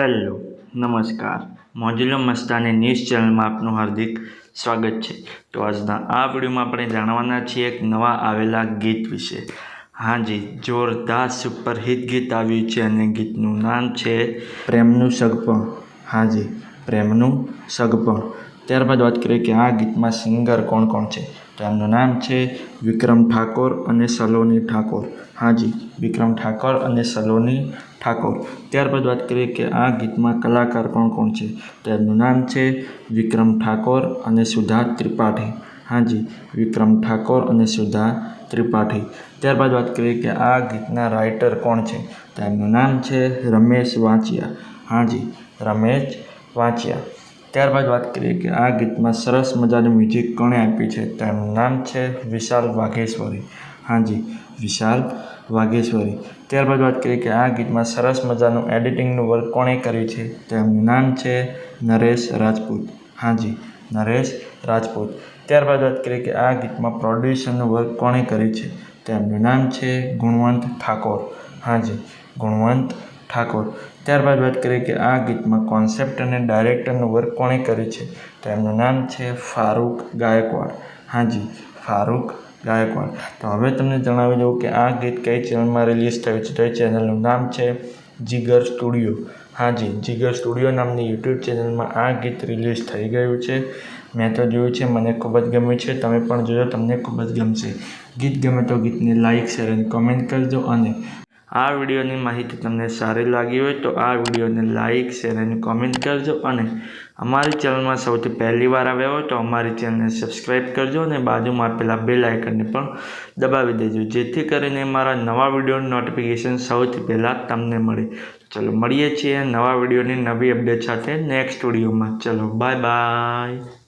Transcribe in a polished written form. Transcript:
Hello નમસ્કાર મોજુલો Mastani news ચેનલમાં આપનું હાર્દિક સ્વાગત છે। તો આજના આ વિડીયોમાં આપણે જાણવાના છીએ એક નવા આવેલા ગીત વિશે। હાજી, જોરદાર સુપરહિટ ગીત આવ્યું છે અને ગીતનું નામ છે પ્રેમનું સગપણ। હાજી, પ્રેમનું સગપણ। ત્યારબાદ વાત કરીએ કે આ ગીતમાં સિંગર કોણ કોણ છે, તો એમનું નામ છે વિક્રમ ઠાકોર અને સલોની ઠાકોર। હાજી, વિક્રમ ઠાકોર અને સલોની ઠાકોર। ત્યારબાદ વાત કરીએ કે આ ગીતમાં કલાકાર કોણ કોણ છે, તો એમનું નામ છે વિક્રમ ઠાકોર અને સુધા ત્રિપાઠી। હાજી, વિક્રમ ઠાકોર અને સુધા ત્રિપાઠી। ત્યારબાદ વાત કરીએ કે આ ગીતના રાઇટર કોણ છે, તો એમનું નામ છે રમેશ વાંચિયા। હાજી, રમેશ વાંચિયા। ત્યારબાદ વાત કરીએ કે આ ગીતમાં સરસ મજાનું મ્યુઝિક કોણે આપ્યું છે, તો એમનું નામ છે વિશાલ વાઘેશ્વરી। હાજી, વિશાલ વાઘેશ્વરી। ત્યારબાદ વાત કરીએ કે આ ગીતમાં સરસ મજાનું એડિટિંગનું વર્ક કોણે કર્યું છે, તો એમનું નામ છે નરેશ રાજપૂત। હાજી, નરેશ રાજપૂત। ત્યારબાદ વાત કરીએ કે આ ગીતમાં પ્રોડ્યુસરનું વર્ક કોણે કર્યું છે, તો એમનું નામ છે ગુણવંત ઠાકોર। હાજી, ગુણવંત ઠાકોર। ત્યારબાદ વાત કરીએ કે આ ગીતમાં કોન્સેપ્ટ અને ડાયરેક્ટરનું વર્ક કોણે કર્યું છે, તો એમનું નામ છે ફારૂક ગાયકવાડ। હાજી, ફારૂક ગાયકવાડ। તો હવે તમને જણાવી દઉં કે આ ગીત કઈ ચેનલમાં રિલીઝ થયું છે, તો એ ચેનલનું નામ છે જીગર સ્ટુડિયો। હાજી, જીગર સ્ટુડિયો નામની યુટ્યુબ ચેનલમાં આ ગીત રિલીઝ થઈ ગયું છે। મેં તો જોયું છે, મને ખૂબ જ ગમ્યું છે, તમે પણ જોજો, તમને ખૂબ જ ગમશે। ગીત ગમે તો ગીતને લાઇક શેર અને કોમેન્ટ કરજો અને આ વિડીયોની માહિતી તમને સારી લાગી હોય તો આ વિડીયોને લાઇક શેર અને કોમેન્ટ કરજો અને અમારી ચેનલમાં સૌથી પહેલી વાર આવ્યા હોય તો અમારી ચેનલને સબસ્ક્રાઈબ કરજો અને બાજુમાં આપેલા બેલ આઇકનને પણ દબાવી દેજો, જેથી કરીને મારા નવા વિડીયોની નોટિફિકેશન સૌથી પહેલાં તમને મળે। ચલો મળીએ છીએ નવા વિડીયોની નવી અપડેટ સાથે નેક્સ્ટ વિડીયોમાં। ચલો બાય બાય।